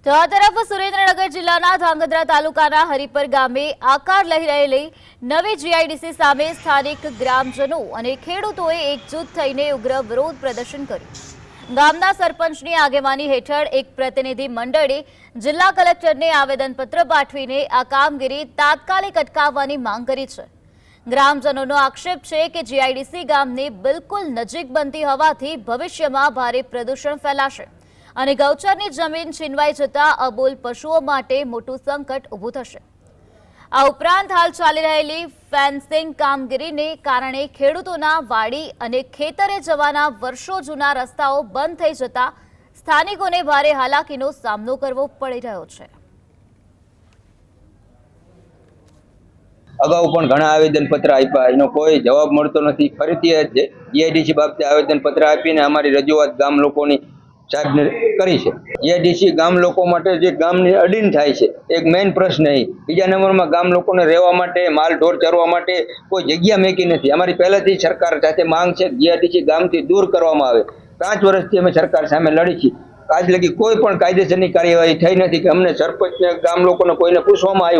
તો આ તરફ સુરેન્દ્રનગર જિલ્લાના ધાંગધ્રા તાલુકાના હરિપર ગામે આકાર લઈ રહેલી નવી જીઆઈડીસી સામે સ્થાનિક ગ્રામજનો અને ખેડૂતોએ એકજૂથ થઈને ઉગ્ર વિરોધ પ્રદર્શન કર્યું। ગામના સરપંચની આગેવાની હેઠળ એક પ્રતિનિધિ મંડળે જિલ્લા કલેક્ટરને આવેદનપત્ર પાઠવીને આ કામગીરી તાત્કાલિક અટકાવવાની માંગ કરી છે। ગ્રામજનોનો આક્ષેપ છે કે જીઆઈડીસી ગામની બિલકુલ નજીક બનતી હોવાથી ભવિષ્યમાં ભારે પ્રદૂષણ ફેલાશે અને ગૌચરની જમીન છીનવાઈ જતા અબોલ પશુઓ માટે મોટું સંકટ ઊભું થશે। આ ઉપરાંત હાલ ચાલી રહેલી ફેન્સિંગ કામગીરીને કારણે ખેડૂતોના વાડી અને ખેતરે જવાના વર્ષો જૂના રસ્તાઓ બંધ થઈ જતા સ્થાનિકોને ભારે હાલાકીનો સામનો કરવો પડી રહ્યો છે। અગાઉ પણ ઘણા આવેદનપત્ર આપ્યા, એનો કોઈ જવાબ મળતો નથી। ફરીથી જીઆઈડીસી બાબતે આવેદનપત્ર આપીને અમારી રજૂઆત ગામ લોકોની સાહેબને કરી છે। જીઆઈડીસી ગામ લોકો માટે જે ગામની અડીન થાય છે એક મેઇન પ્રશ્ન એ। બીજા નંબરમાં ગામ લોકોને રહેવા માટે, માલ ઢોર ચરવા માટે કોઈ જગ્યા મેકી નથી। અમારી પહેલેથી સરકાર સાથે માંગ છે જીઆઈડીસી ગામથી દૂર કરવામાં આવે। 5 વર્ષથી અમે સરકાર સામે લડી છીએ, આજ લગી કોઈ પણ કાયદેસરની કાર્યવાહી થઈ નથી કે અમને સરપંચને ગામ લોકોને કોઈને પૂછવામાં આવ્યું।